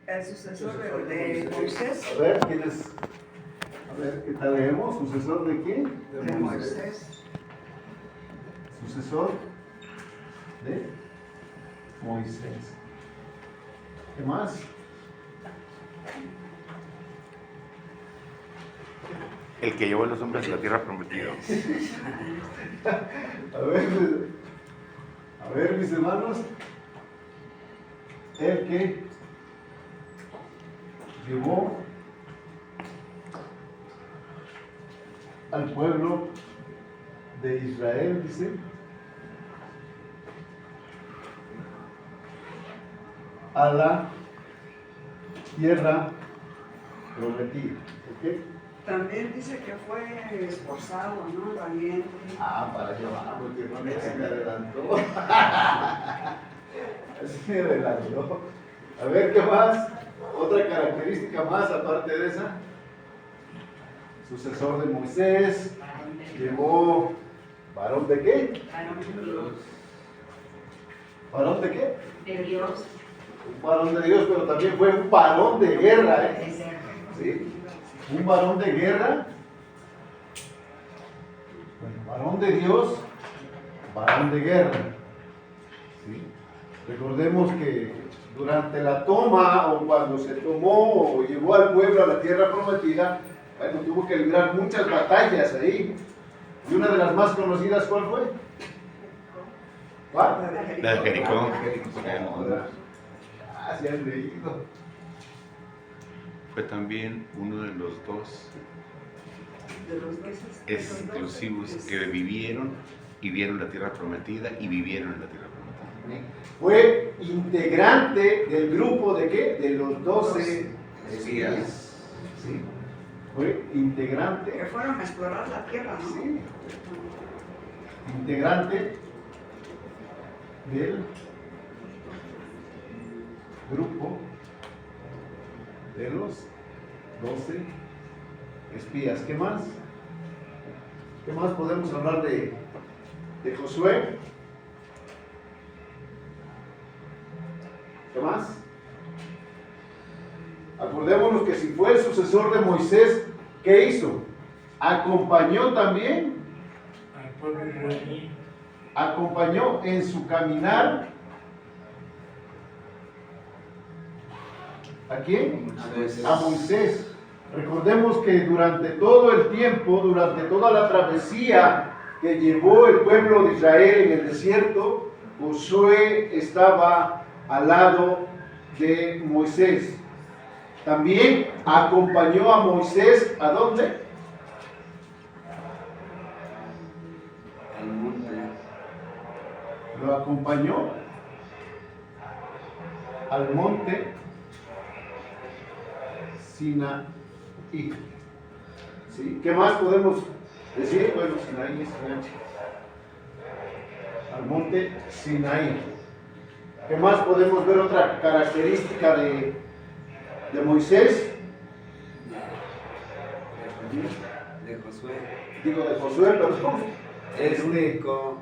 el sucesor de Moisés. A ver, ¿quién es? A ver, ¿qué tal leemos? ¿Sucesor de quién? De Moisés. Sucesor de Moisés. ¿Qué más? El que llevó a los hombres a la tierra prometida. A ver, mis hermanos, el que llevó al pueblo de Israel, dice, a la tierra prometida. ¿Ok? También dice que fue esforzado, ¿no? Valiente. Para llevar, porque no se me adelantó. Así me adelantó. A ver, ¿qué más? Otra característica más aparte de esa. Sucesor de Moisés. Llevó varón de qué? ¿Varón de qué? De Dios. Un varón de Dios, pero también fue un varón de guerra, ¿eh? ¿Sí? Un varón de guerra. Bueno, varón de Dios, varón de guerra. ¿Sí? Recordemos que durante la toma o cuando se tomó o llevó al pueblo a la tierra prometida, bueno, tuvo que librar muchas batallas ahí. Y una de las más conocidas, ¿cuál fue? ¿Cuál? La de Jericó. Se han leído. Fue también uno de los dos De los dos exclusivos que vivieron y vieron la tierra prometida y vivieron en la tierra prometida. Fue integrante del grupo de qué? De los 12 espías. ¿Sí? Fue que integrante. fueron a explorar la tierra, ¿no? Sí. Integrante del grupo de los 12 espías. ¿Qué más? ¿Qué más podemos hablar de Josué? ¿Qué más? Acordémonos que si fue el sucesor de Moisés, ¿qué hizo? Acompañó también, al pueblo israelí. acompañó en su caminar. ¿A quién? A Moisés. Recordemos que durante todo el tiempo, durante toda la travesía que llevó el pueblo de Israel en el desierto, Josué estaba al lado de Moisés. También acompañó a Moisés, ¿a dónde? Al monte. Lo acompañó al monte Sinaí. ¿Sí? ¿Qué más podemos decir? Bueno, Sinaí es Sinaí. Al monte Sinaí. ¿Qué más podemos ver? Otra característica de Moisés. De Josué. Digo, de Josué, perdón. El único,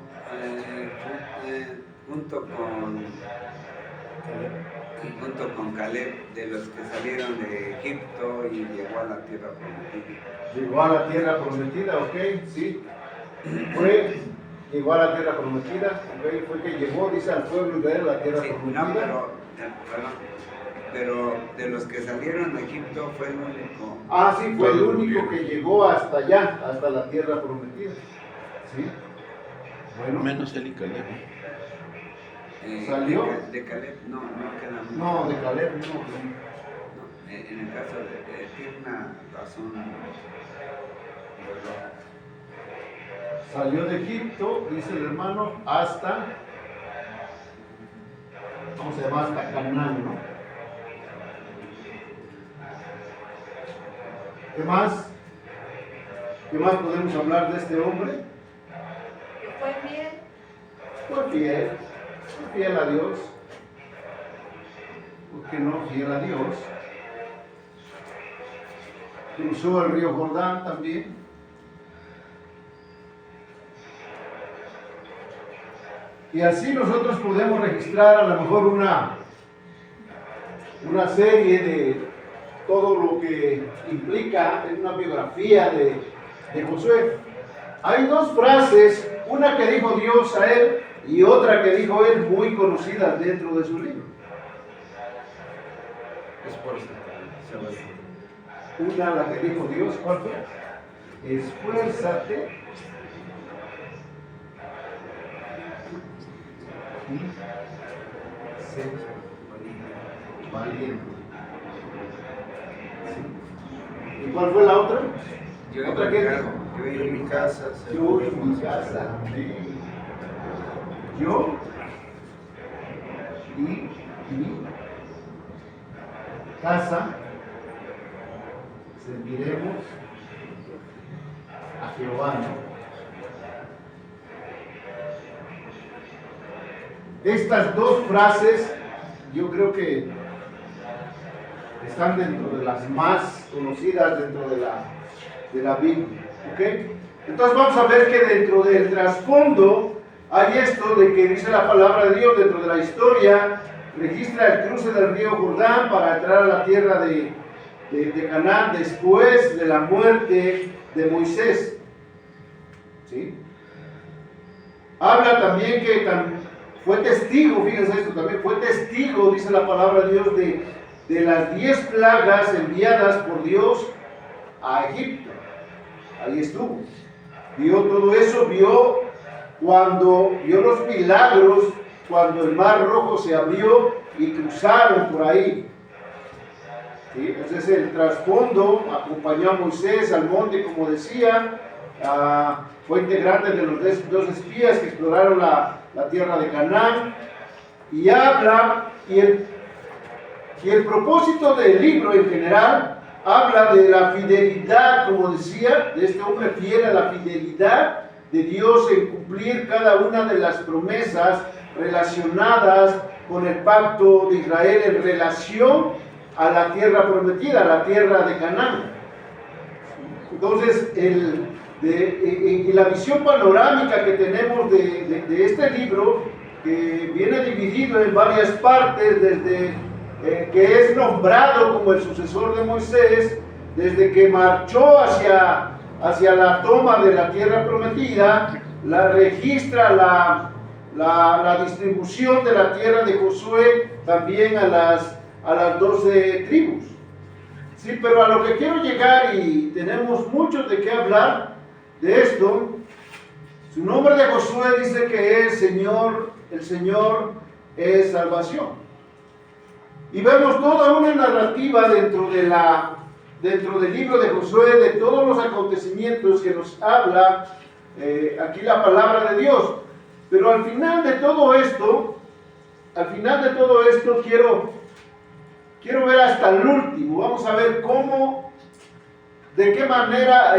junto con Caleb, de los que salieron de Egipto y llegó a la tierra prometida. Llegó a la tierra prometida, ok, sí. Llegó a la tierra prometida, ok, fue que llevó, dice, al pueblo de Israel a la tierra Sí, prometida. no, pero de los que salieron de Egipto fue el único. Sí, fue el único que llegó hasta allá, hasta la tierra prometida. ¿Sí? Bueno. Menos él y Caleb. ¿Salió? De Caleb, no queda mucho. No, de Caleb no. No, en el caso de tiene una razón. Salió de Egipto, dice el hermano, hasta, ¿cómo se llama? Hasta Canaán, ¿no? ¿Qué más? ¿Qué más podemos hablar de este hombre? Que fue fiel. Fue fiel a Dios. ¿Por qué no fiel a Dios? Cruzó el río Jordán también. Y así nosotros podemos registrar a lo mejor una serie de todo lo que implica en una biografía de Josué. Hay dos frases, una que dijo Dios a él y otra que dijo él, muy conocidas dentro de su libro. Una, la que dijo Dios, ¿cuál fue? Esfuérzate y sé valiente. ¿Sí? ¿Y cuál fue la otra? ¿Otra qué dijo? Yo y mi casa. Yo y mi casa. Sí. Yo y mi casa serviremos a Jehová, ¿no? Estas dos frases yo creo que están dentro de las más conocidas dentro de la Biblia, ¿ok? Entonces vamos a ver que dentro del trasfondo hay esto de que dice la palabra de Dios dentro de la historia, registra el cruce del río Jordán para entrar a la tierra de Canaán después de la muerte de Moisés, ¿sí? Habla también que fue testigo, fíjense esto también, fue testigo, dice la palabra de Dios, de las 10 plagas enviadas por Dios a Egipto. Ahí estuvo. Vio todo eso, vio los milagros, cuando el mar rojo se abrió y cruzaron por ahí. ¿Sí? Ese es el trasfondo. Acompañó a Moisés al monte, como decía. Fue integrante de los dos espías que exploraron la tierra de Canaán. Y habla, y el propósito del libro en general, habla de la fidelidad, como decía, de este hombre fiel a la fidelidad de Dios en cumplir cada una de las promesas relacionadas con el pacto de Israel en relación a la tierra prometida, a la tierra de Canaán. Entonces, y la visión panorámica que tenemos de este libro, que viene dividido en varias partes, desde que es nombrado como el sucesor de Moisés, desde que marchó hacia la toma de la tierra prometida, registra la distribución de la tierra de Josué también a las 12 tribus. Sí, pero a lo que quiero llegar, y tenemos mucho de qué hablar de esto, su nombre de Josué dice que es Señor, el Señor es salvación. Y vemos toda una narrativa dentro del libro de Josué, de todos los acontecimientos que nos habla aquí la palabra de Dios. Pero al final de todo esto quiero ver hasta el último. Vamos a ver de qué manera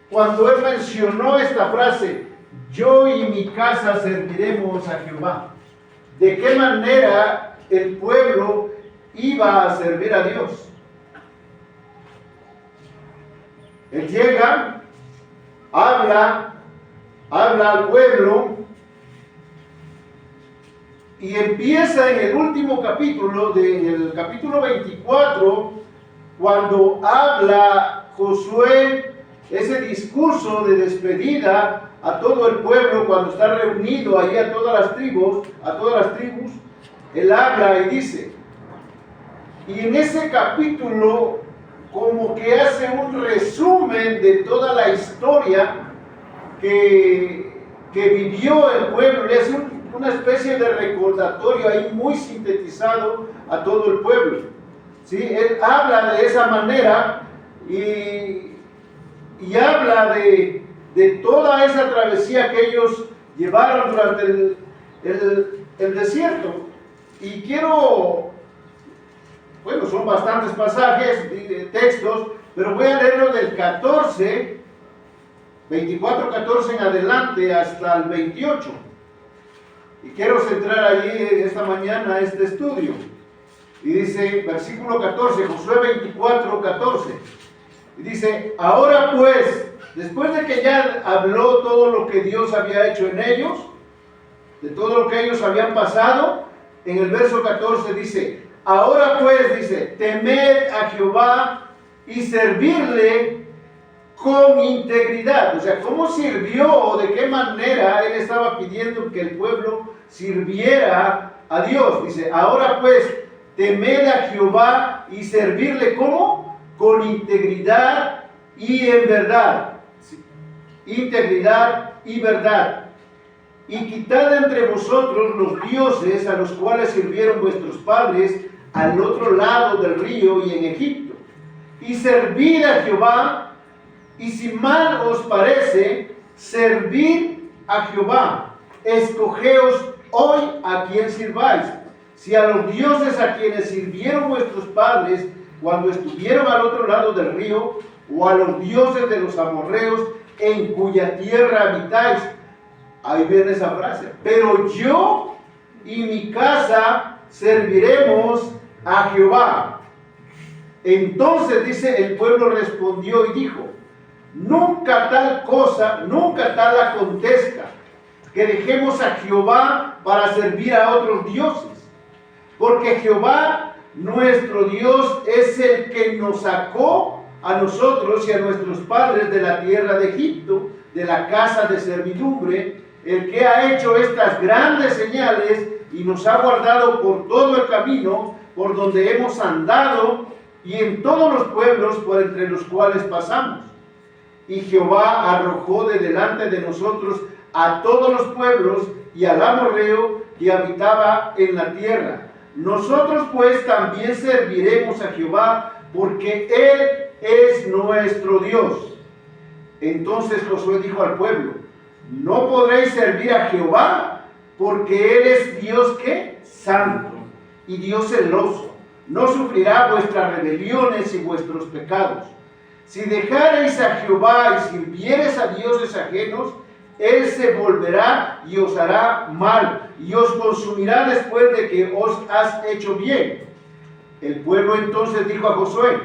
cuando él mencionó esta frase, yo y mi casa serviremos a Jehová, de qué manera el pueblo iba a servir a Dios. Él llega, habla al pueblo y empieza en el último capítulo, en el capítulo 24, cuando habla Josué ese discurso de despedida a todo el pueblo, cuando está reunido allí a todas las tribus, él habla y dice, y en ese capítulo como que hace un resumen de toda la historia que vivió el pueblo, le hace una especie de recordatorio ahí muy sintetizado a todo el pueblo. ¿Sí? Él habla de esa manera y habla de toda esa travesía que ellos llevaron durante el desierto. Y son bastantes pasajes, textos, pero voy a leerlo del 24:14 en adelante hasta el 28. Y quiero centrar allí esta mañana este estudio. Y dice, versículo 14, Josué 24:14. Y dice, ahora pues, después de que ya habló todo lo que Dios había hecho en ellos, de todo lo que ellos habían pasado, en el verso 14 dice, ahora pues, dice, temed a Jehová y servirle con integridad. O sea, ¿cómo sirvió o de qué manera él estaba pidiendo que el pueblo sirviera a Dios? Dice, ahora pues, temed a Jehová y servirle, ¿cómo? Con integridad y en verdad. Sí. Integridad y verdad. Y quitad entre vosotros los dioses a los cuales sirvieron vuestros padres al otro lado del río y en Egipto. Y servid a Jehová, y si mal os parece, servid a Jehová. Escogeos hoy a quien sirváis. Si a los dioses a quienes sirvieron vuestros padres cuando estuvieron al otro lado del río, o a los dioses de los amorreos en cuya tierra habitáis. Ahí viene esa frase. Pero yo y mi casa serviremos a Jehová. Entonces, dice, el pueblo respondió y dijo, nunca tal cosa, nunca tal acontezca, que dejemos a Jehová para servir a otros dioses. Porque Jehová, nuestro Dios, es el que nos sacó a nosotros y a nuestros padres de la tierra de Egipto, de la casa de servidumbre, el que ha hecho estas grandes señales y nos ha guardado por todo el camino por donde hemos andado y en todos los pueblos por entre los cuales pasamos. Y Jehová arrojó de delante de nosotros a todos los pueblos y al amorreo que habitaba en la tierra. Nosotros pues también serviremos a Jehová, porque Él es nuestro Dios. Entonces Josué dijo al pueblo, no podréis servir a Jehová, porque Él es Dios, ¿qué? Santo, y Dios celoso. No sufrirá vuestras rebeliones y vuestros pecados. Si dejareis a Jehová y sirviereis a dioses ajenos, Él se volverá y os hará mal, y os consumirá después de que os has hecho bien. El pueblo entonces dijo a Josué,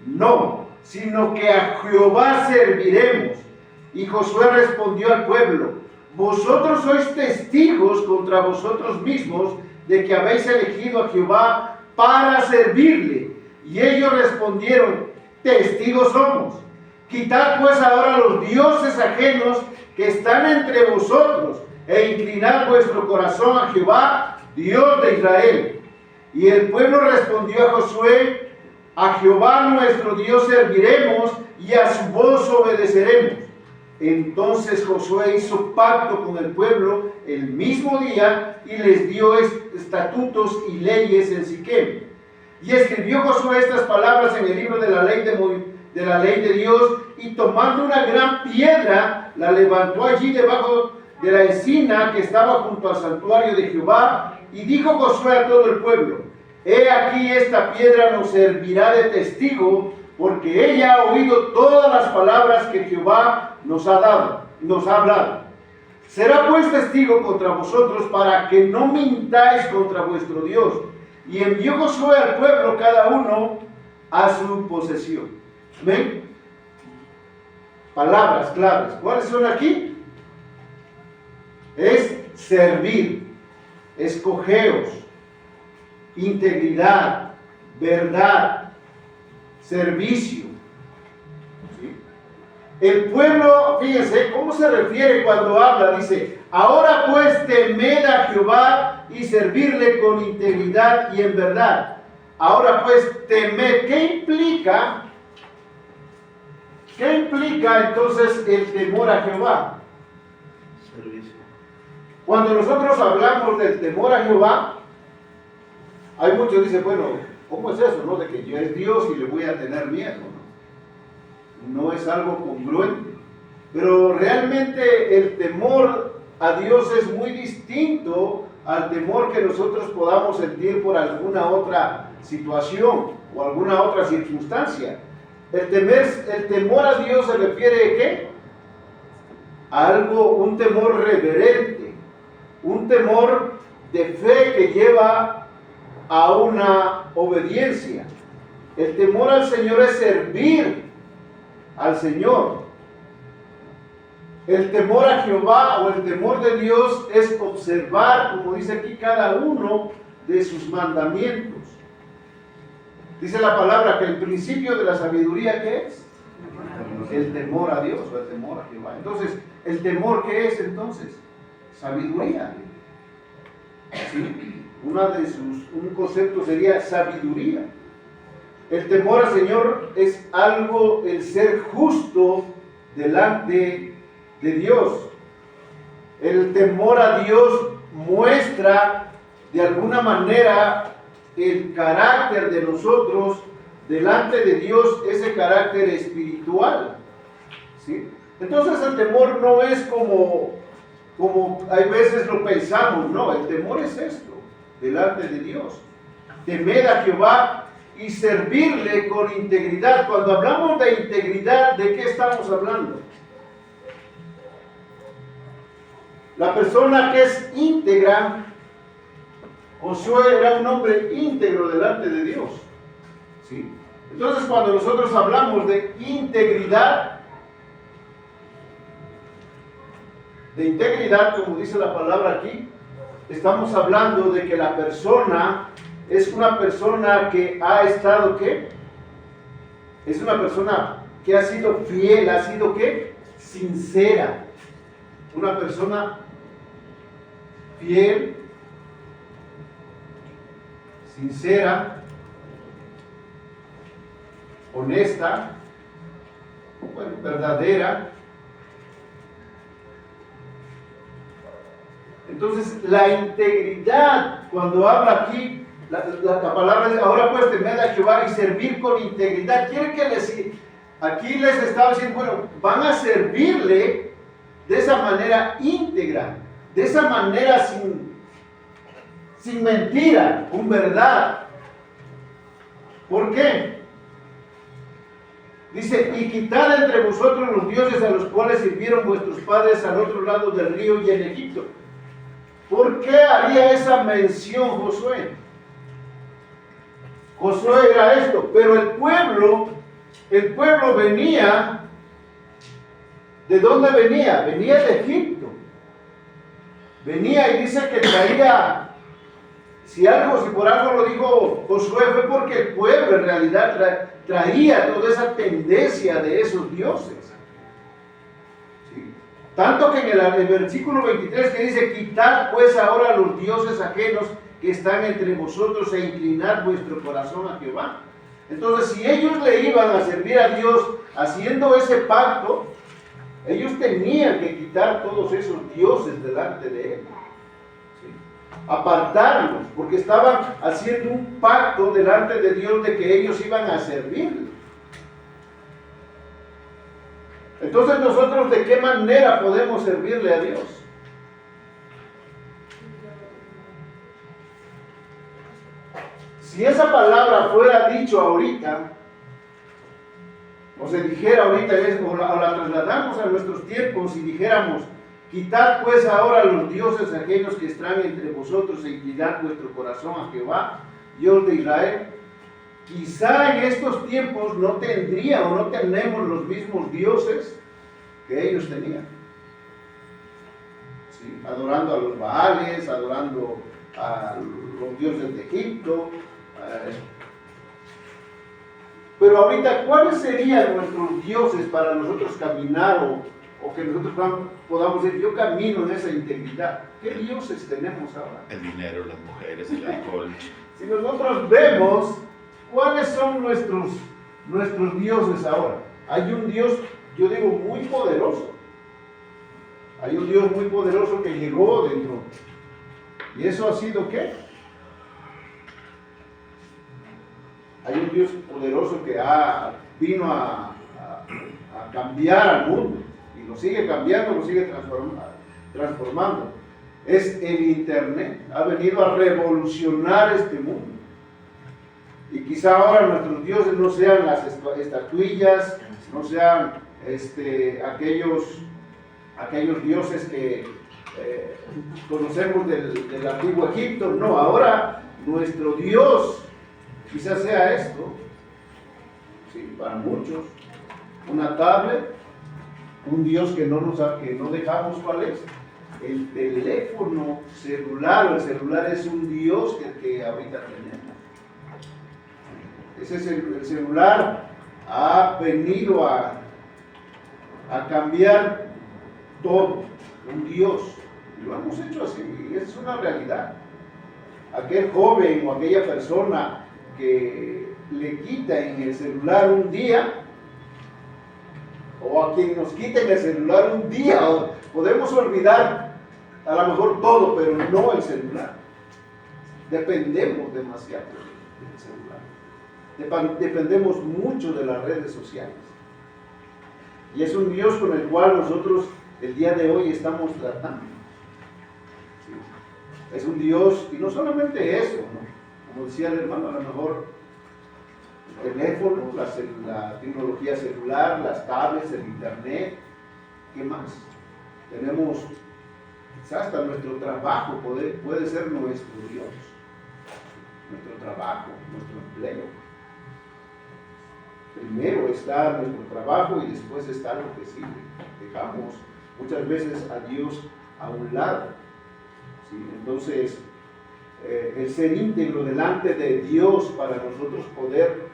no, sino que a Jehová serviremos. Y Josué respondió al pueblo, vosotros sois testigos contra vosotros mismos de que habéis elegido a Jehová para servirle. Y ellos respondieron, testigos somos. Quitad pues ahora los dioses ajenos que están entre vosotros, e inclinad vuestro corazón a Jehová, Dios de Israel. Y el pueblo respondió a Josué, a Jehová nuestro Dios serviremos, y a su voz obedeceremos. Entonces Josué hizo pacto con el pueblo el mismo día, y les dio estatutos y leyes en Siquem. Y escribió Josué estas palabras en el libro de la ley de Dios, y tomando una gran piedra, la levantó allí debajo de la encina que estaba junto al santuario de Jehová, y dijo Josué a todo el pueblo, he aquí esta piedra nos servirá de testigo, porque ella ha oído todas las palabras que Jehová nos ha hablado. Será pues testigo contra vosotros para que no mintáis contra vuestro Dios. Y envió Josué al pueblo cada uno a su posesión. ¿Ven? Palabras claves. ¿Cuáles son aquí? Es servir, escogeos, integridad, verdad, servicio. ¿Sí? El pueblo, fíjense, ¿cómo se refiere cuando habla? Dice, ahora pues temed a Jehová y servirle con integridad y en verdad. Ahora pues temed, ¿qué implica? ¿Qué implica entonces el temor a Jehová? Servicio. Cuando nosotros hablamos del temor a Jehová, hay muchos que dicen, bueno, ¿cómo es eso, no? De que yo es Dios y le voy a tener miedo, ¿no? No es algo congruente. Pero realmente el temor a Dios es muy distinto al temor que nosotros podamos sentir por alguna otra situación o alguna otra circunstancia. El temor a Dios se refiere a ¿qué? A algo, un temor reverente, un temor de fe que lleva a una obediencia. El temor al Señor es servir al Señor. El temor a Jehová o el temor de Dios es observar, como dice aquí, cada uno de sus mandamientos. Dice la palabra que el principio de la sabiduría, ¿qué es? El temor a Dios o el temor a Jehová. Entonces, ¿el temor qué es entonces? Sabiduría. ¿Sí? Un concepto sería sabiduría. El temor al Señor es algo, el ser justo delante de Dios. El temor a Dios muestra de alguna manera el carácter de nosotros delante de Dios, ese carácter espiritual. ¿Sí? Entonces el temor no es como hay veces lo pensamos, no, el temor es esto, delante de Dios. Temer a Jehová y servirle con integridad. Cuando hablamos de integridad, ¿de qué estamos hablando? La persona que es íntegra, Josué era un hombre íntegro delante de Dios. ¿Sí? Entonces, cuando nosotros hablamos de integridad, como dice la palabra aquí, estamos hablando de que la persona es una persona que ha estado, ¿qué? Es una persona que ha sido fiel, ha sido, ¿qué? Sincera. Una persona fiel, sincera, honesta, bueno, verdadera. Entonces, la integridad, cuando habla aquí, la palabra es, ahora pues temed a Jehová y servir con integridad. Quiere que aquí les estaba diciendo, bueno, van a servirle de esa manera íntegra, de esa manera sin mentira, con verdad. ¿Por qué? Dice, y quitad entre vosotros los dioses a los cuales sirvieron vuestros padres al otro lado del río y en Egipto. ¿Por qué haría esa mención Josué? Josué era esto, pero el pueblo venía, ¿de dónde venía? Venía de Egipto. Venía y dice que traía, si por algo lo dijo Josué, fue porque el pueblo en realidad traía toda esa tendencia de esos dioses. ¿Sí? Tanto que en el versículo 23 que dice, quitad pues ahora los dioses ajenos que están entre vosotros e inclinad vuestro corazón a Jehová. Entonces, si ellos le iban a servir a Dios haciendo ese pacto, ellos tenían que quitar todos esos dioses delante de él. ¿Sí? Apartarlos, porque estaban haciendo un pacto delante de Dios de que ellos iban a servirle. Entonces, nosotros, ¿de qué manera podemos servirle a Dios? Si esa palabra fuera dicho ahorita, o se dijera ahorita, o la trasladamos a nuestros tiempos y dijéramos, quitad pues ahora los dioses ajenos que están entre vosotros e inclinad vuestro corazón a Jehová, Dios de Israel. Quizá en estos tiempos no tendría o no tenemos los mismos dioses que ellos tenían. ¿Sí? Adorando a los Baales, adorando a los dioses de Egipto. Pero ahorita, ¿cuáles serían nuestros dioses para nosotros caminar o que nosotros podamos decir, yo camino en esa integridad? ¿Qué dioses tenemos ahora? El dinero, las mujeres, el alcohol. Si nosotros vemos cuáles son nuestros dioses ahora, hay un Dios, yo digo, muy poderoso. Hay un Dios muy poderoso que llegó dentro. ¿Y eso ha sido qué? Hay un Dios poderoso que vino a cambiar al mundo y lo sigue cambiando, lo sigue transformando. Es el Internet, ha venido a revolucionar este mundo. Y quizá ahora nuestros dioses no sean las estatuillas, no sean aquellos dioses que conocemos del antiguo Egipto. No, ahora nuestro Dios quizás sea esto, sí, para muchos, una tablet, un Dios que no dejamos. ¿Cuál es? El teléfono celular, o el celular es un Dios que ahorita tenemos. Ese es el celular ha venido a cambiar todo, un Dios. Y lo hemos hecho así, y esa es una realidad. Aquel joven o aquella persona que le quita en el celular un día, o a quien nos quiten el celular un día, podemos olvidar a lo mejor todo, pero no el celular. Dependemos demasiado del celular. Dependemos mucho de las redes sociales. Y es un Dios con el cual nosotros el día de hoy estamos tratando. ¿Sí? Es un Dios, y no solamente eso, ¿no? Como decía el hermano, a lo mejor el teléfono, la tecnología celular, las tablets, el internet, ¿qué más? Tenemos, quizás hasta nuestro trabajo puede ser nuestro Dios. Nuestro trabajo, nuestro empleo. Primero está nuestro trabajo y después está lo que sigue. Dejamos muchas veces a Dios a un lado. ¿Sí? Entonces, el ser íntegro delante de Dios para nosotros poder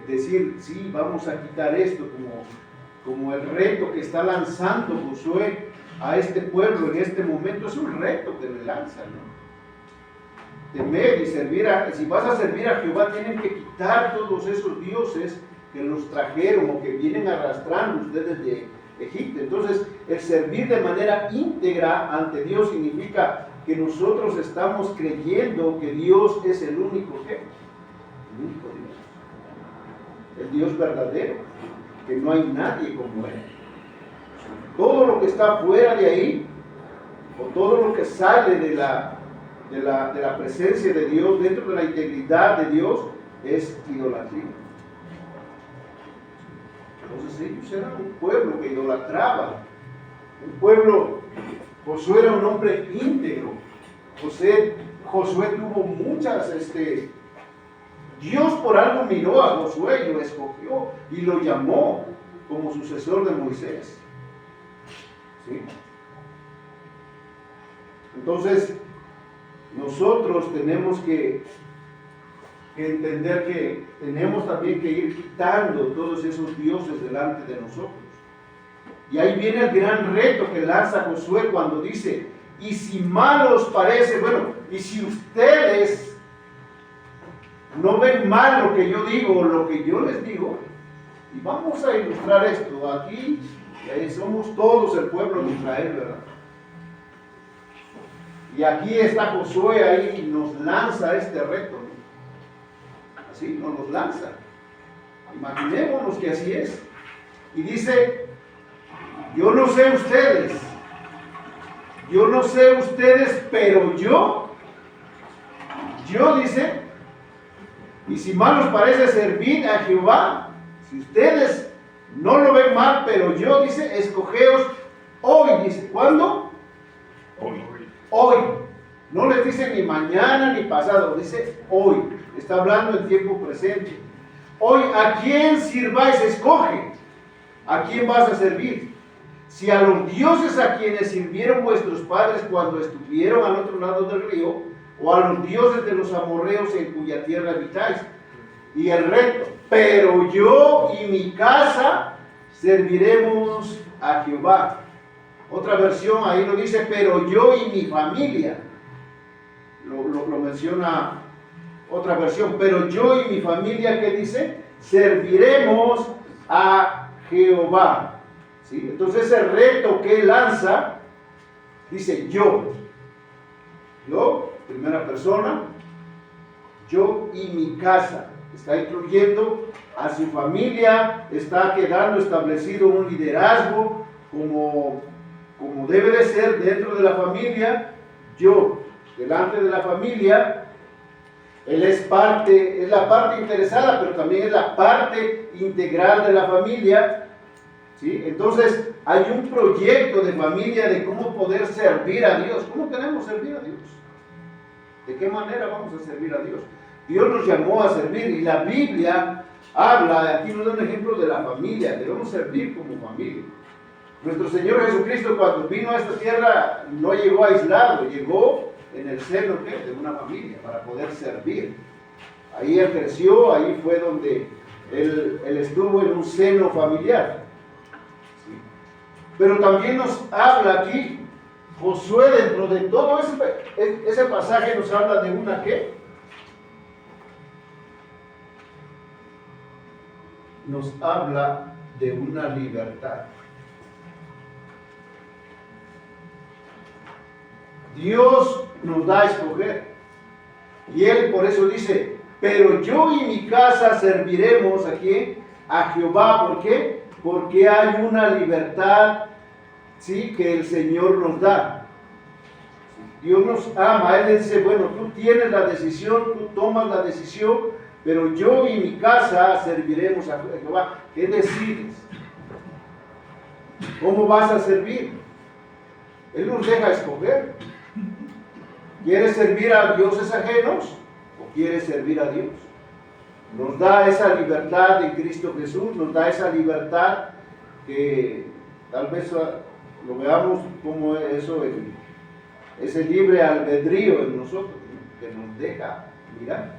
decir, sí, vamos a quitar esto, como el reto que está lanzando Josué a este pueblo en este momento, es un reto que le lanza, ¿no? Temer y servir si vas a servir a Jehová, tienen que quitar todos esos dioses que los trajeron o que vienen arrastrando ustedes de Egipto. Entonces, el servir de manera íntegra ante Dios significa que nosotros estamos creyendo que Dios es el único Dios, el Dios verdadero, que no hay nadie como Él. Todo lo que está fuera de ahí, o todo lo que sale de la presencia de Dios, dentro de la integridad de Dios, es idolatría. Entonces ellos eran un pueblo que idolatraba, un pueblo. Josué era un hombre íntegro. Josué tuvo muchas, Dios por algo miró a Josué y lo escogió y lo llamó como sucesor de Moisés. ¿Sí? Entonces, nosotros tenemos que entender que tenemos también que ir quitando todos esos dioses delante de nosotros. Y ahí viene el gran reto que lanza Josué cuando dice, y si mal os parece, bueno, y si ustedes no ven mal lo que yo digo o lo que yo les digo, y vamos a ilustrar esto, aquí somos todos el pueblo de Israel, ¿verdad? Y aquí está Josué, ahí nos lanza este reto, ¿no? Así nos los lanza. Imaginémonos que así es. Y dice, yo no sé ustedes, pero yo dice, y si mal os parece servir a Jehová, si ustedes no lo ven mal, pero yo, dice, escogeos hoy, dice, ¿cuándo? Hoy. No les dice ni mañana ni pasado, dice hoy. Está hablando en tiempo presente. Hoy, ¿a quién sirváis? Escoge. ¿A quién vas a servir? Si a los dioses a quienes sirvieron vuestros padres cuando estuvieron al otro lado del río, o a los dioses de los amorreos en cuya tierra habitáis. Y el reto, pero yo y mi casa serviremos a Jehová. Otra versión ahí lo dice, pero yo y mi familia. Lo menciona otra versión, pero yo y mi familia, ¿qué dice? Serviremos a Jehová. ¿Sí? Entonces ese reto que lanza, dice yo, primera persona, yo y mi casa. Está incluyendo a su familia, está quedando establecido un liderazgo como debe de ser dentro de la familia. Yo, delante de la familia, él es la parte interesada, pero también es la parte integral de la familia. ¿Sí? Entonces, hay un proyecto de familia de cómo poder servir a Dios. ¿Cómo queremos servir a Dios? ¿De qué manera vamos a servir a Dios? Dios nos llamó a servir y la Biblia habla, aquí nos da un ejemplo de la familia, debemos servir como familia. Nuestro Señor Jesucristo, cuando vino a esta tierra, no llegó aislado, llegó en el seno de una familia para poder servir Ahí él creció, ahí fue donde él estuvo en un seno familiar. ¿Sí? Pero también nos habla aquí, Josué, dentro de todo ese pasaje nos habla de una ¿qué? Nos habla de una libertad. Dios nos da a escoger. Y Él por eso dice, pero yo y mi casa serviremos ¿a quién? A Jehová. ¿Por qué? Porque hay una libertad, ¿sí?, que el Señor nos da. Dios nos ama. Él dice, bueno, tú tienes la decisión, tú tomas la decisión, pero yo y mi casa serviremos a Jehová. ¿Qué decides? ¿Cómo vas a servir? Él nos deja escoger. ¿Quieres servir a dioses ajenos o quieres servir a Dios? Nos da esa libertad en Cristo Jesús, nos da esa libertad que tal vez lo veamos como eso, ese libre albedrío en nosotros, ¿no?, que nos deja mirar.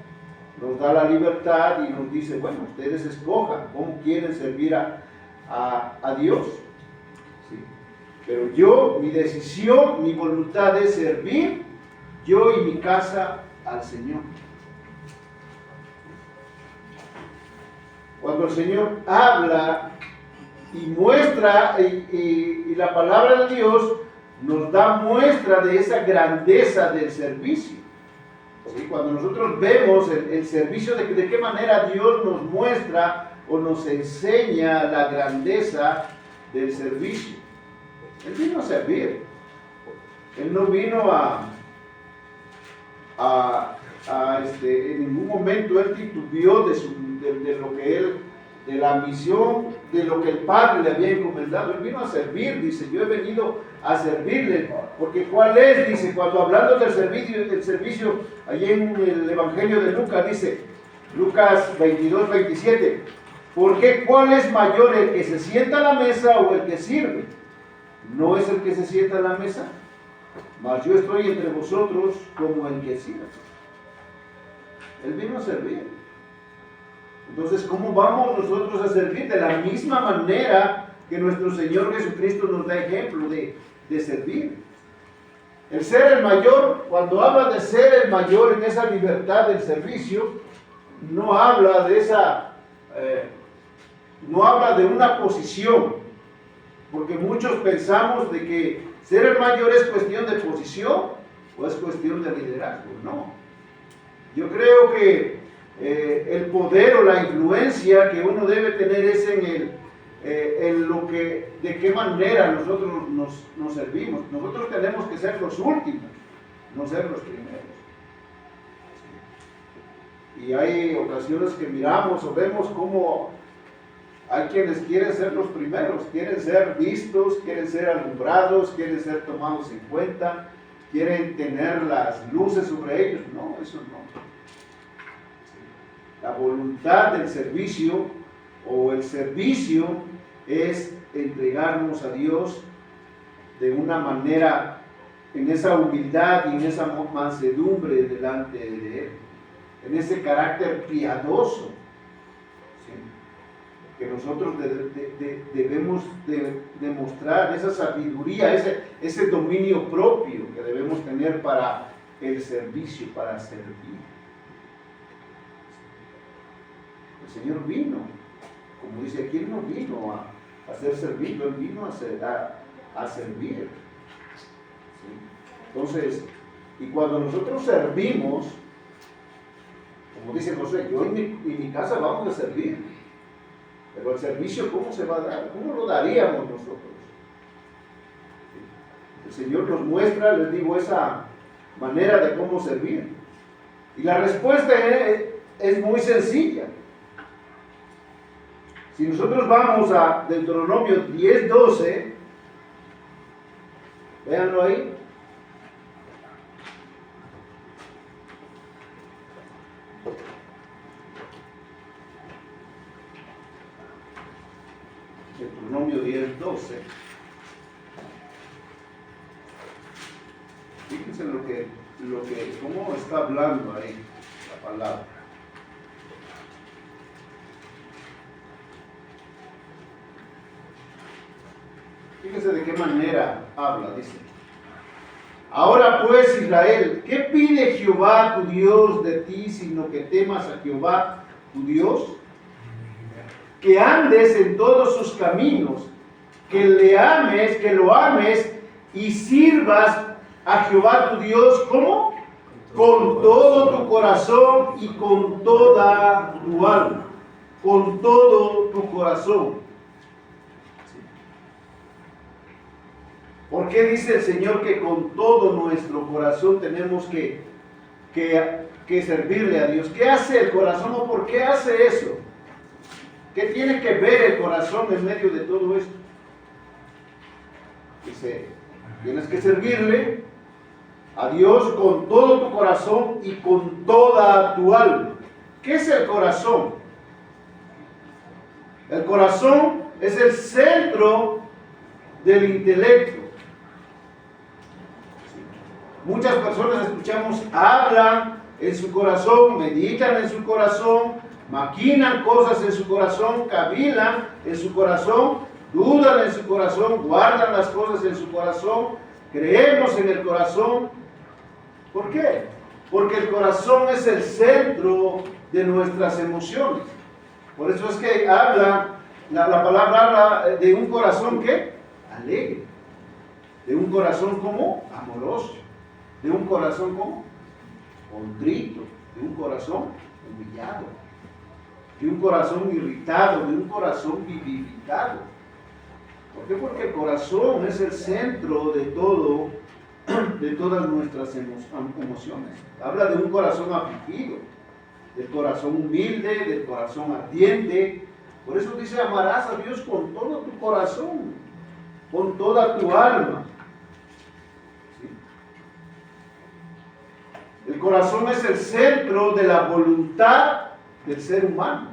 Nos da la libertad y nos dice, bueno, ustedes escojan cómo quieren servir a Dios. ¿Sí? Pero yo, mi decisión, mi voluntad es servir, yo y mi casa, al Señor. Cuando el Señor habla y muestra, y la palabra de Dios nos da muestra de esa grandeza del servicio. ¿Sí? Cuando nosotros vemos el servicio, de qué manera Dios nos muestra o nos enseña la grandeza del servicio. Él vino a servir. Él no vino en ningún momento él titubeó de lo que él, de la misión, de lo que el Padre le había encomendado. Él vino a servir, dice, yo he venido a servirle, porque ¿cuál es? Dice, cuando hablando del servicio, allí en el Evangelio de Lucas, dice, Lucas 22, 27, ¿por qué cuál es mayor, el que se sienta a la mesa o el que sirve? ¿No es el que se sienta a la mesa? Mas yo estoy entre vosotros como el que sirve. Él vino a servir. Entonces, ¿cómo vamos nosotros a servir? De la misma manera que nuestro Señor Jesucristo nos da ejemplo de servir. El ser el mayor, cuando habla de ser el mayor en esa libertad del servicio, no habla de no habla de una posición, porque muchos pensamos de que ser el mayor es cuestión de posición o es cuestión de liderazgo. No. Yo creo que el poder o la influencia que uno debe tener es en lo que, de qué manera nosotros nos servimos. Nosotros tenemos que ser los últimos, no ser los primeros. Y hay ocasiones que miramos o vemos cómo hay quienes quieren ser los primeros, quieren ser vistos, quieren ser alumbrados, quieren ser tomados en cuenta, quieren tener las luces sobre ellos. No, eso no. La voluntad del servicio o el servicio es entregarnos a Dios de una manera, en esa humildad y en esa mansedumbre delante de Él, en ese carácter piadoso, ¿sí?, que nosotros debemos demostrar, esa sabiduría, ese dominio propio que debemos tener para el servicio, para servir. El Señor vino, como dice aquí, Él no vino a ser servido, Él vino a servir. ¿Sí? Entonces, y cuando nosotros servimos, como dice José, yo y mi casa vamos a servir, pero el servicio, ¿cómo se va a dar? ¿Cómo lo daríamos nosotros? ¿Sí? El Señor nos muestra, les digo, esa manera de cómo servir. Y la respuesta es muy sencilla. Si nosotros vamos a Deuteronomio 10:12, véanlo ahí. Deuteronomio 10:12. Fíjense cómo está hablando ahí la palabra. Fíjense de qué manera habla, dice. Ahora pues, Israel, ¿qué pide Jehová tu Dios de ti, sino que temas a Jehová tu Dios? Que andes en todos sus caminos, que le ames, que lo ames y sirvas a Jehová tu Dios, ¿cómo? Con todo tu corazón y con toda tu alma. Con todo tu corazón. ¿Por qué dice el Señor que con todo nuestro corazón tenemos que servirle a Dios? ¿Qué hace el corazón o por qué hace eso? ¿Qué tiene que ver el corazón en medio de todo esto? Dice, tienes que servirle a Dios con todo tu corazón y con toda tu alma. ¿Qué es el corazón? El corazón es el centro del intelecto. Muchas personas escuchamos, hablan en su corazón, meditan en su corazón, maquinan cosas en su corazón, cavilan en su corazón, dudan en su corazón, guardan las cosas en su corazón, creemos en el corazón. ¿Por qué? Porque el corazón es el centro de nuestras emociones. Por eso es que habla, la palabra habla de un corazón ¿qué? Alegre, de un corazón como amoroso, de un corazón como contrito, de un corazón humillado, de un corazón irritado, de un corazón vivificado. ¿Por qué? Porque el corazón es el centro de todo, de todas nuestras emociones. Habla de un corazón afligido, del corazón humilde, del corazón ardiente. Por eso dice, amarás a Dios con todo tu corazón, con toda tu alma. El corazón es el centro de la voluntad del ser humano.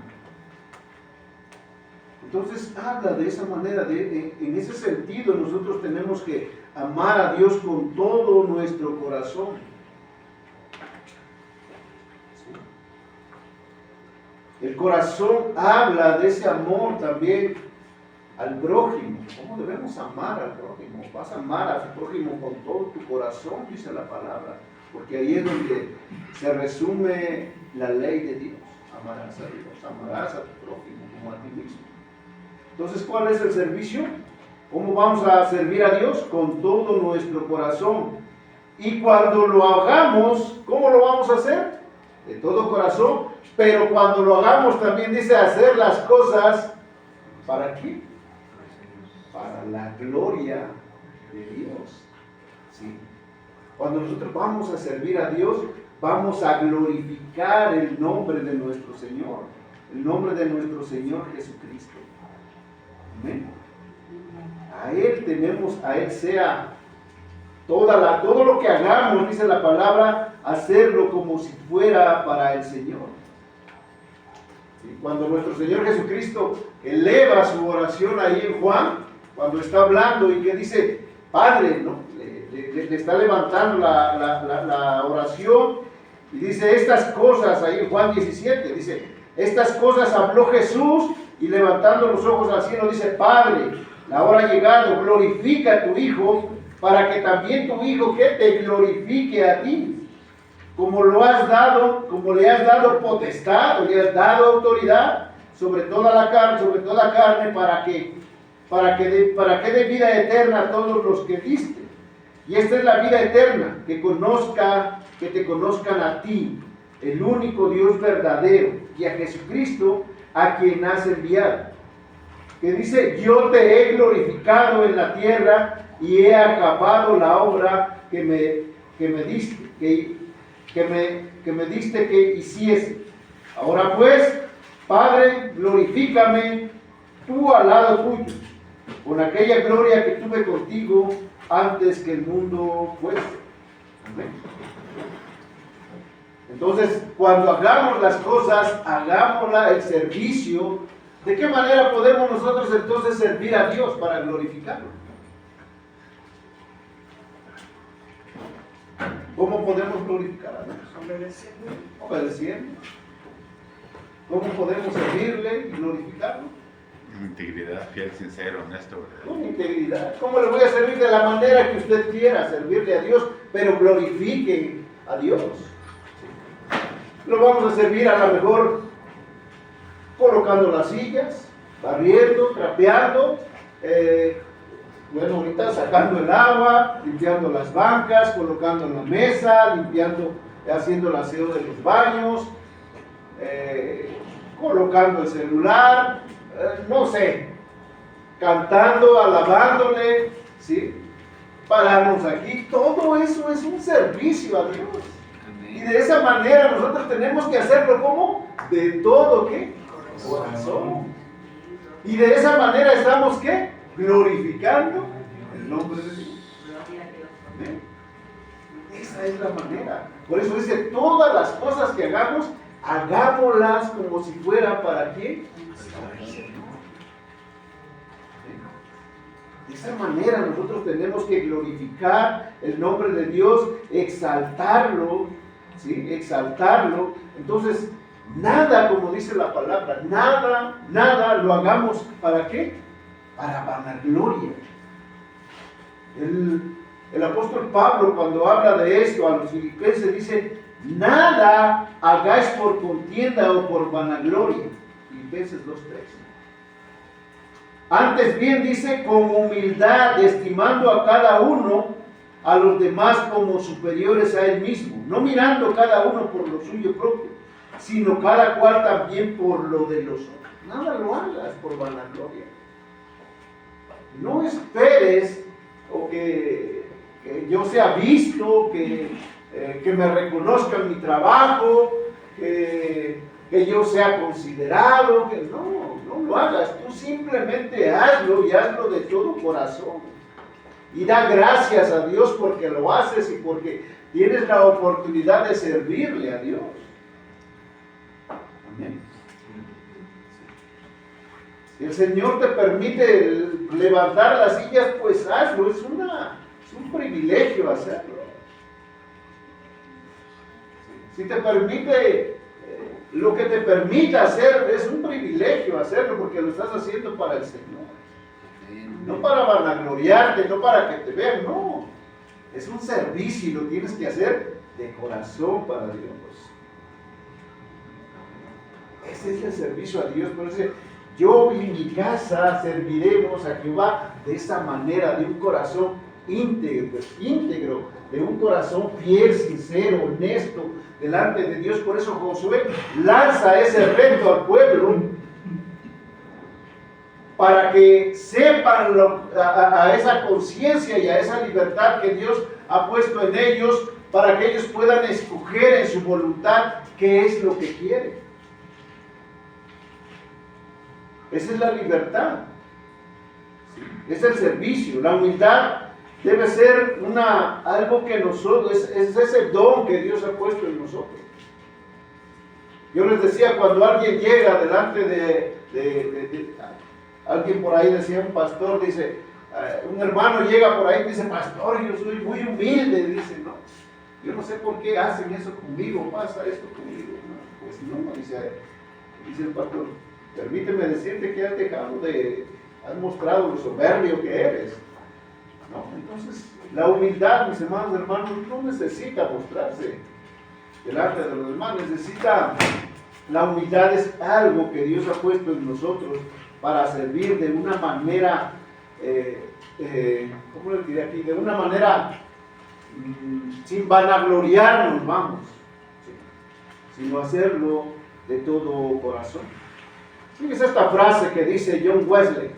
Entonces habla de esa manera, en ese sentido nosotros tenemos que amar a Dios con todo nuestro corazón. ¿Sí? El corazón habla de ese amor también al prójimo. ¿Cómo debemos amar al prójimo? Vas a amar a tu prójimo con todo tu corazón, dice la palabra. Porque ahí es donde se resume la ley de Dios. Amarás a Dios, amarás a tu prójimo como a ti mismo. Entonces, ¿cuál es el servicio? ¿Cómo vamos a servir a Dios? Con todo nuestro corazón. Y cuando lo hagamos, ¿cómo lo vamos a hacer? De todo corazón. Pero cuando lo hagamos también dice hacer las cosas, ¿para qué? Para la gloria de Dios. ¿Sí? Cuando nosotros vamos a servir a Dios, vamos a glorificar el nombre de nuestro Señor, el nombre de nuestro Señor Jesucristo. Amén. A Él tenemos, a Él sea todo lo que hagamos, dice la palabra, hacerlo como si fuera para el Señor. Y cuando nuestro Señor Jesucristo eleva su oración ahí en Juan, cuando está hablando y que dice, Padre, ¿no? Le está levantando la oración y dice estas cosas, ahí en Juan 17, dice, estas cosas habló Jesús y levantando los ojos al cielo dice, Padre, la hora ha llegado, glorifica a tu Hijo para que también tu Hijo que te glorifique a ti, como le has dado potestad, o le has dado autoridad sobre toda la carne, para que dé vida eterna a todos los que diste. Y esta es la vida eterna, que te conozcan a ti, el único Dios verdadero, y a Jesucristo, a quien has enviado. Que dice, yo te he glorificado en la tierra y he acabado la obra que me diste que hiciese. Ahora pues, Padre, glorifícame tú al lado tuyo, con aquella gloria que tuve contigo antes que el mundo fuese. Amén. Entonces, cuando hagamos las cosas, hagámosla el servicio. ¿De qué manera podemos nosotros entonces servir a Dios para glorificarlo? ¿Cómo podemos glorificar a Dios? Obedeciendo. ¿Cómo podemos servirle y glorificarlo? Integridad, fiel, sincero, honesto, ¿verdad? Con integridad. ¿Cómo le voy a servir? De la manera que usted quiera servirle a Dios, pero glorifique a Dios. Lo vamos a servir a lo mejor colocando las sillas, barriendo, trapeando, bueno, ahorita sacando el agua, limpiando las bancas, colocando en la mesa, limpiando, haciendo el aseo de los baños, colocando el celular, no sé, cantando, alabándole, ¿sí? Pararnos aquí, todo eso es un servicio a Dios. Y de esa manera nosotros tenemos que hacerlo como de todo, ¿qué? Corazón. Y de esa manera estamos, ¿qué? Glorificando el nombre de Dios. ¿Amén? Esa es la manera. Por eso dice, todas las cosas que hagamos, hagámoslas como si fuera para quién. De esa manera nosotros tenemos que glorificar el nombre de Dios, exaltarlo, ¿sí? Exaltarlo. Entonces, nada, como dice la palabra, nada lo hagamos ¿para qué? Para vanagloria. El apóstol Pablo, cuando habla de esto a los filipenses, dice, nada hagáis por contienda o por vanagloria. Filipenses 2:3. Antes bien dice, con humildad, estimando a cada uno a los demás como superiores a él mismo, no mirando cada uno por lo suyo propio, sino cada cual también por lo de los otros. Nada lo hagas por vanagloria. No esperes o que yo sea visto, que me reconozcan mi trabajo, que yo sea considerado, que no lo hagas. Tú simplemente hazlo y hazlo de todo corazón. Y da gracias a Dios porque lo haces y porque tienes la oportunidad de servirle a Dios. Amén. Si el Señor te permite levantar las sillas, pues hazlo. Es un privilegio hacerlo. Si te permite lo que te permita hacer, es un privilegio hacerlo porque lo estás haciendo para el Señor. No para vanagloriarte, no para que te vean, no. Es un servicio y lo tienes que hacer de corazón para Dios. Ese es el servicio a Dios. Por eso yo y mi casa serviremos a Jehová de esa manera, de un corazón íntegro, de un corazón fiel, sincero, honesto, delante de Dios. Por eso Josué lanza ese reto al pueblo para que sepan a esa conciencia y a esa libertad que Dios ha puesto en ellos, para que ellos puedan escoger en su voluntad qué es lo que quieren. Esa es la libertad. ¿Sí? Es el servicio. La humildad debe ser algo que nosotros, es ese don que Dios ha puesto en nosotros. Yo les decía, cuando alguien llega delante de alguien por ahí, decía un pastor, dice, un hermano llega por ahí y dice, pastor, yo soy muy humilde, dice, no, yo no sé por qué hacen eso conmigo, pasa esto conmigo, no, pues no, dice el pastor, permíteme decirte que has mostrado lo soberbio que eres. No, entonces, la humildad, mis amados hermanos, no necesita mostrarse delante de los demás, la humildad es algo que Dios ha puesto en nosotros para servir de una manera, ¿cómo les diré aquí? De una manera sin vanagloriarnos, vamos, ¿sí? Sino hacerlo de todo corazón. Fíjense esta frase que dice John Wesley,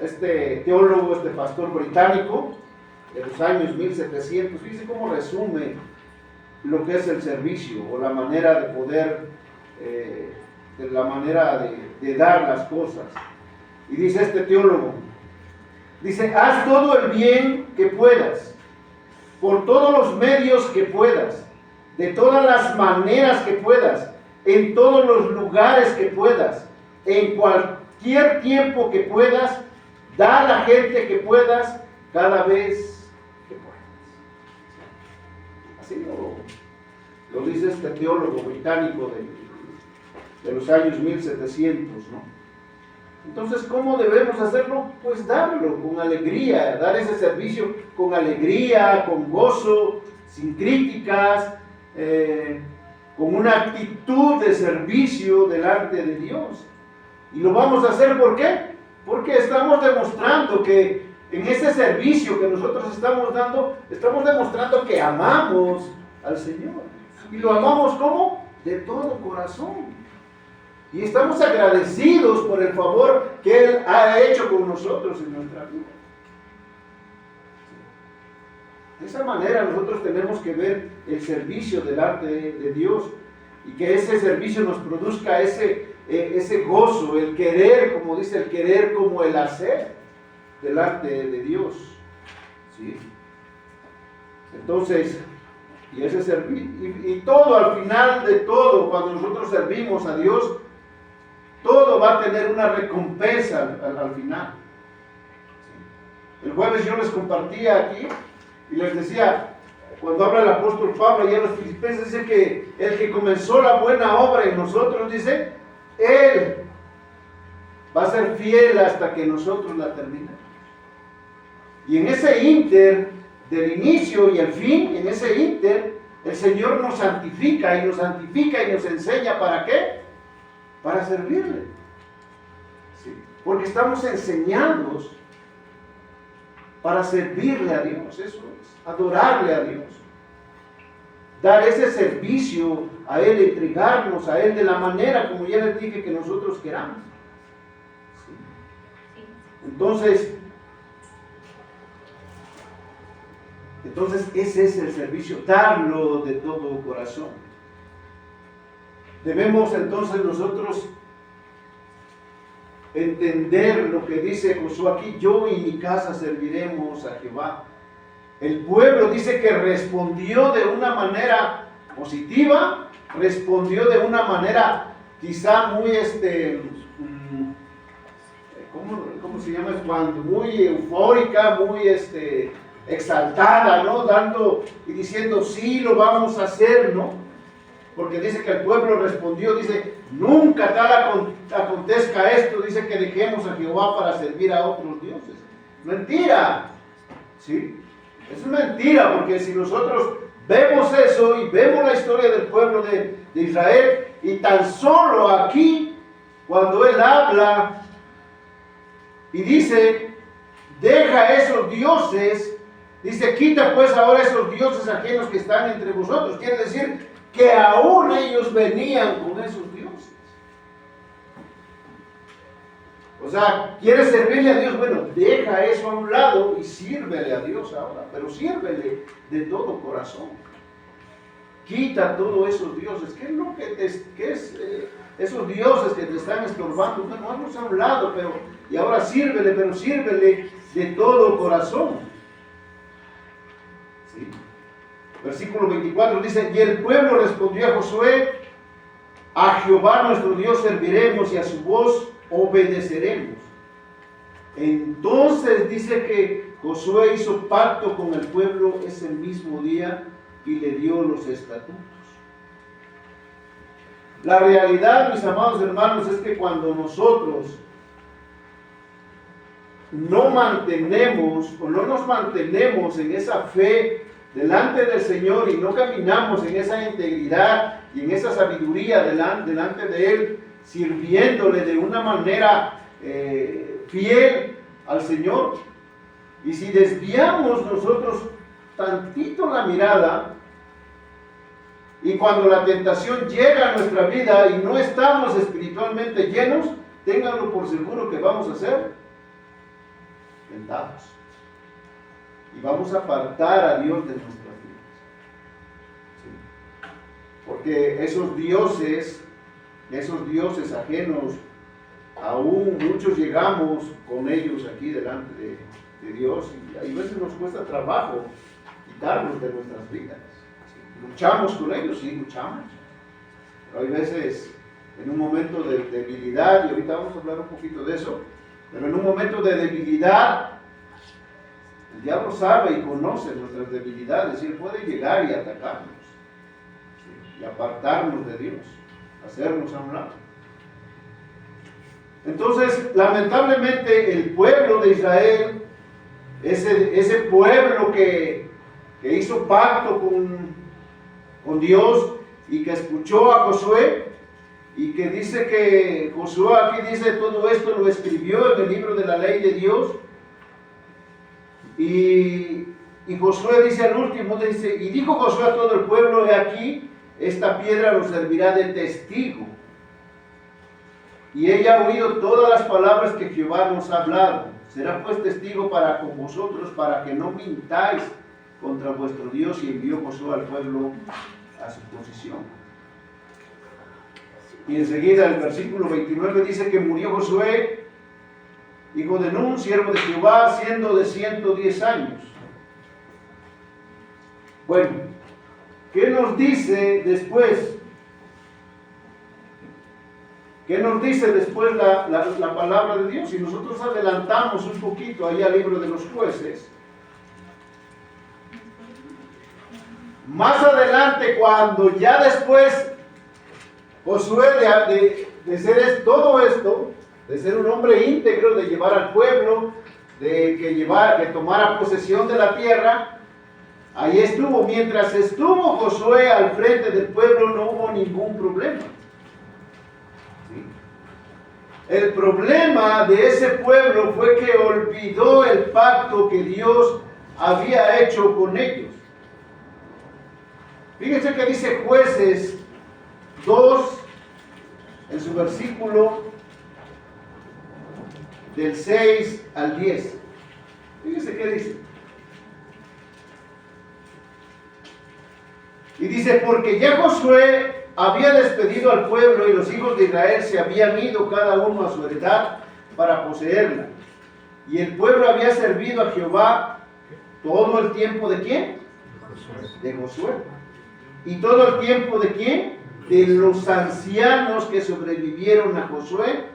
este teólogo, este pastor británico de los años 1700. Fíjense cómo resume lo que es el servicio o la manera de poder, de dar las cosas. Y dice este teólogo, dice, haz todo el bien que puedas, por todos los medios que puedas, de todas las maneras que puedas, en todos los lugares que puedas, en cualquier tiempo que puedas, da a la gente que puedas, cada vez que puedas. Así lo dice este teólogo británico de los años 1700, ¿no? Entonces, ¿cómo debemos hacerlo? Pues darlo con alegría, dar ese servicio con alegría, con gozo, sin críticas, con una actitud de servicio delante de Dios. Y lo vamos a hacer, ¿por qué? Porque estamos demostrando que en ese servicio que nosotros estamos dando, estamos demostrando que amamos al Señor. ¿Y lo amamos cómo? De todo corazón. Y estamos agradecidos por el favor que Él ha hecho con nosotros en nuestra vida. De esa manera nosotros tenemos que ver el servicio delante de Dios y que ese servicio nos produzca ese gozo, el querer, como dice, el querer como el hacer delante de Dios. ¿Sí? Entonces, y ese y todo al final de todo, cuando nosotros servimos a Dios, todo va a tener una recompensa al final. ¿Sí? El jueves yo les compartía aquí y les decía, cuando habla el apóstol Pablo y a los filipenses, dice que el que comenzó la buena obra en nosotros, dice, Él va a ser fiel hasta que nosotros la terminemos. Y en ese ínter del inicio y el fin, en ese ínter, el Señor nos santifica y nos enseña ¿para qué? Para servirle. ¿Sí? Porque estamos enseñados para servirle a Dios, eso es, adorarle a Dios, dar ese servicio a Él, entregarnos a Él de la manera, como ya les dije, que nosotros queramos. ¿Sí? Entonces ese es el servicio, darlo de todo corazón. Debemos entonces nosotros entender lo que dice Josué aquí, yo y mi casa serviremos a Jehová. El pueblo dice que respondió de una manera positiva, respondió de una manera quizá muy, ¿cómo se llama? Cuando muy eufórica, muy exaltada, ¿no? Dando y diciendo, sí, lo vamos a hacer, ¿no? Porque dice que el pueblo respondió, dice, nunca tal acontezca esto, dice que dejemos a Jehová para servir a otros dioses. Mentira, ¿sí? Es mentira, porque si nosotros vemos eso y vemos la historia del pueblo de Israel, y tan solo aquí, cuando Él habla y dice, deja esos dioses, dice, quita pues ahora esos dioses ajenos que están entre vosotros. Quiere decir que aún ellos venían con esos dioses. O sea, ¿quieres servirle a Dios? Bueno, deja eso a un lado y sírvele a Dios ahora, pero sírvele de todo corazón. Quita todos esos dioses. ¿Qué es lo que esos dioses que te están estorbando? Bueno, hazlos a un lado, y ahora sírvele, pero sírvele de todo corazón. ¿Sí? Versículo 24 dice, y el pueblo respondió a Josué, a Jehová nuestro Dios serviremos y a su voz obedeceremos. Entonces dice que Josué hizo pacto con el pueblo ese mismo día y le dio los estatutos. La realidad, mis amados hermanos, es que cuando nosotros no mantenemos o no nos mantenemos en esa fe delante del Señor y no caminamos en esa integridad y en esa sabiduría delante de Él, sirviéndole de una manera fiel al Señor, y si desviamos nosotros tantito la mirada, y cuando la tentación llega a nuestra vida y no estamos espiritualmente llenos, ténganlo por seguro que vamos a ser tentados. Y vamos a apartar a Dios de nuestras vidas. ¿Sí? Porque esos dioses ajenos, aún muchos llegamos con ellos aquí delante de Dios, y a veces nos cuesta trabajo quitarlos de nuestras vidas. ¿Sí? ¿Luchamos con ellos? Sí, luchamos. Pero hay veces, en un momento de debilidad, y ahorita vamos a hablar un poquito de eso, pero en un momento de debilidad, el diablo sabe y conoce nuestras debilidades y él puede llegar y atacarnos, ¿sí? Y apartarnos de Dios, hacernos a un lado. Entonces, lamentablemente, el pueblo de Israel, ese pueblo que hizo pacto con Dios y que escuchó a Josué, y que dice que Josué aquí dice todo esto lo escribió en el libro de la ley de Dios, y Josué dice al último, dice, y dijo Josué a todo el pueblo, he aquí, esta piedra nos servirá de testigo, y ella ha oído todas las palabras que Jehová nos ha hablado, será pues testigo para con vosotros, para que no mintáis contra vuestro Dios. Y envió Josué al pueblo a su posición. Y enseguida el versículo 29 dice que murió Josué, hijo de Nun, siervo de Jehová, siendo de 110 años. Bueno, ¿qué nos dice después? ¿Qué nos dice después la palabra de Dios? Si nosotros adelantamos un poquito ahí al libro de los Jueces, más adelante, cuando ya después Josué de ser todo esto, de ser un hombre íntegro, de llevar al pueblo, que tomara posesión de la tierra, ahí estuvo. Mientras estuvo Josué al frente del pueblo, no hubo ningún problema. ¿Sí? El problema de ese pueblo fue que olvidó el pacto que Dios había hecho con ellos. Fíjense que dice Jueces 2, en su versículo del 6 al 10. Fíjense qué dice. Y dice, porque ya Josué había despedido al pueblo y los hijos de Israel se habían ido cada uno a su heredad para poseerla. Y el pueblo había servido a Jehová todo el tiempo ¿de quién? De Josué. ¿Y todo el tiempo de quién? De los ancianos que sobrevivieron a Josué,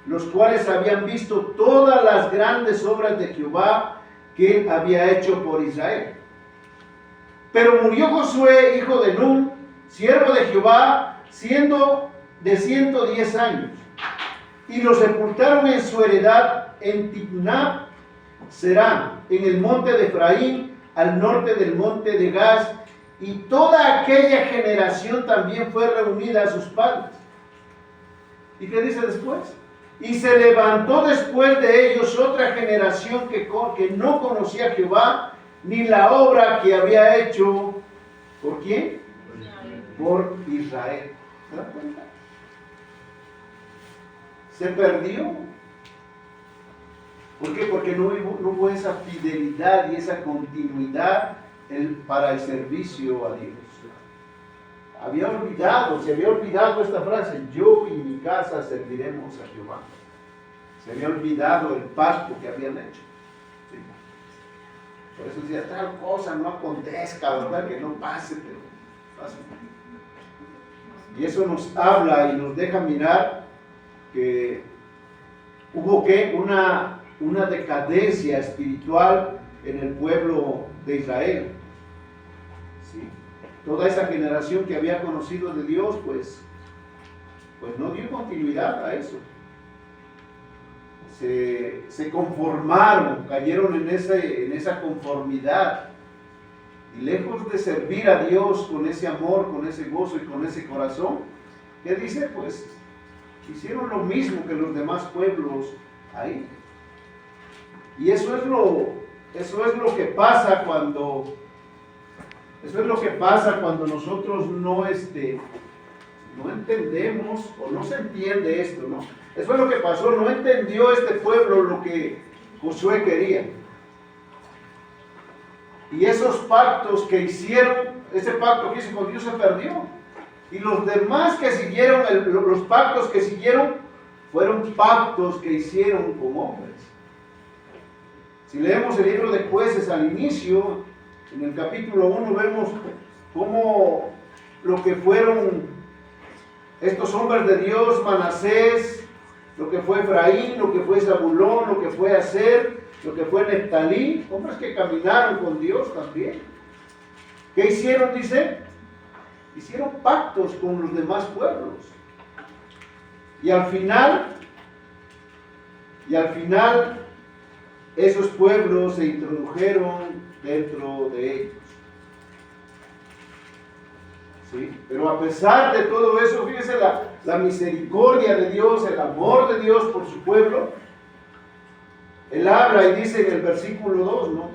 los cuales habían visto todas las grandes obras de Jehová que él había hecho por Israel. Pero murió Josué, hijo de Nun, siervo de Jehová, siendo de 110 años, y lo sepultaron en su heredad en Timnat Serán, en el monte de Efraín, al norte del monte de Gaz, y toda aquella generación también fue reunida a sus padres. ¿Y qué dice después? Y se levantó después de ellos otra generación que no conocía a Jehová, ni la obra que había hecho, ¿por quién? Por Israel. ¿Se dan cuenta? Se perdió. ¿Por qué? Porque no hubo esa fidelidad y esa continuidad para el servicio a Dios. Se había olvidado esta frase, yo y mi casa serviremos a Jehová. Se había olvidado el pacto que habían hecho. ¿Sí? Por eso decía, tal cosa no acontezca, ¿verdad? Que no pase, pero pase. Y eso nos habla y nos deja mirar que hubo una decadencia espiritual en el pueblo de Israel. ¿Sí? Toda esa generación que había conocido de Dios, pues no dio continuidad a eso. Se conformaron, cayeron en esa conformidad. Y lejos de servir a Dios con ese amor, con ese gozo y con ese corazón, ¿qué dice? Pues hicieron lo mismo que los demás pueblos ahí. Y eso es lo que pasa cuando nosotros no entendemos o no se entiende esto, ¿no? Eso es lo que pasó, no entendió este pueblo lo que Josué quería. Y esos pactos que hicieron, ese pacto que hizo con Dios se perdió. Y los demás que siguieron, los pactos que siguieron, fueron pactos que hicieron con hombres. Si leemos el libro de Jueces al inicio, en el capítulo 1 vemos cómo lo que fueron estos hombres de Dios, Manasés, lo que fue Efraín, lo que fue Zabulón, lo que fue Aser, lo que fue Neftalí, hombres que caminaron con Dios también. ¿Qué hicieron? Dice, hicieron pactos con los demás pueblos. Y al final, Y al final, esos pueblos se introdujeron dentro de ellos. ¿Sí? Pero a pesar de todo eso, fíjense la misericordia de Dios, el amor de Dios por su pueblo. Él habla y dice en el versículo 2, ¿no?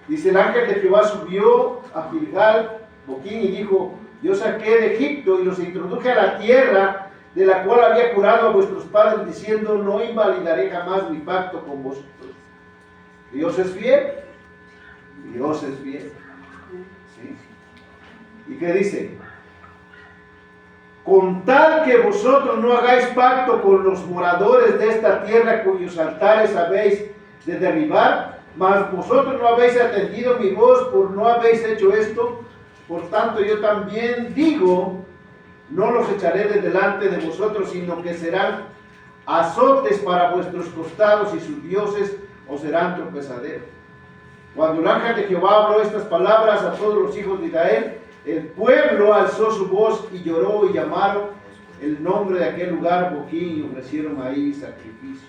Dice, el ángel de Jehová subió a Gilgal, Boquín, y dijo, yo saqué de Egipto y los introduje a la tierra de la cual había jurado a vuestros padres, diciendo, no invalidaré jamás mi pacto con vosotros. Dios es fiel. Dios es fiel. ¿Sí? ¿Y qué dice? Con tal que vosotros no hagáis pacto con los moradores de esta tierra cuyos altares habéis de derribar, mas vosotros no habéis atendido mi voz, por no habéis hecho esto, por tanto yo también digo, no los echaré de delante de vosotros, sino que serán azotes para vuestros costados y sus dioses os serán tropezaderos. Cuando el ángel de Jehová habló estas palabras a todos los hijos de Israel, el pueblo alzó su voz y lloró y llamaron el nombre de aquel lugar Boquín y ofrecieron ahí sacrificios.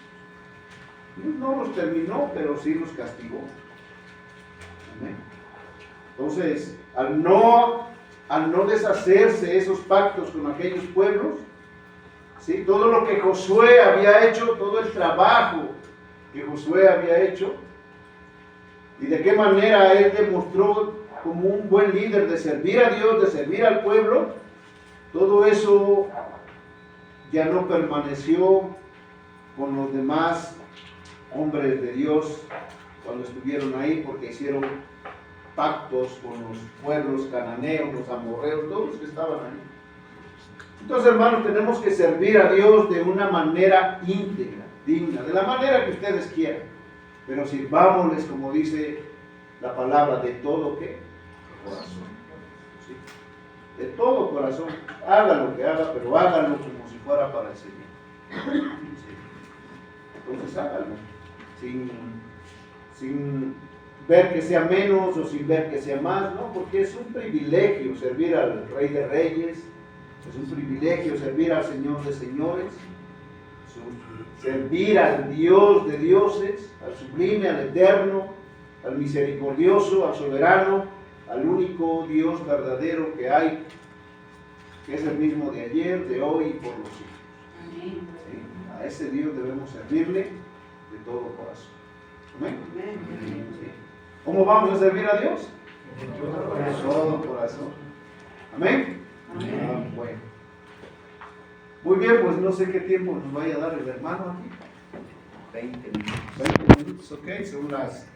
Dios no los terminó, pero sí los castigó. Amén. Entonces, al no deshacerse esos pactos con aquellos pueblos, ¿sí? Todo lo que Josué había hecho, todo el trabajo que Josué había hecho, y de qué manera él demostró como un buen líder de servir a Dios, de servir al pueblo, todo eso ya no permaneció con los demás hombres de Dios cuando estuvieron ahí, porque hicieron pactos con los pueblos cananeos, los amorreos, todos los que estaban ahí. Entonces, hermanos, tenemos que servir a Dios de una manera íntegra, digna, de la manera que ustedes quieran, pero sirvámosles, como dice la palabra, de todo ¿qué? Corazón. ¿Sí? De todo corazón. Haga lo que haga, pero hágalo como si fuera para el Señor. ¿Sí? Entonces hágalo. Sin ver que sea menos o sin ver que sea más, ¿no? Porque es un privilegio servir al Rey de Reyes, es un privilegio servir al Señor de Señores, servir al Dios de dioses, al sublime, al eterno, al misericordioso, al soberano, al único Dios verdadero que hay, que es el mismo de ayer, de hoy y por los siglos. ¿Sí? A ese Dios debemos servirle de todo corazón. ¿Amén? ¿Sí? ¿Cómo vamos a servir a Dios? De todo corazón. ¿Amén? Ah, bueno. Muy bien, pues no sé qué tiempo nos vaya a dar el hermano aquí. 20 minutos. 20 minutos, ok, son las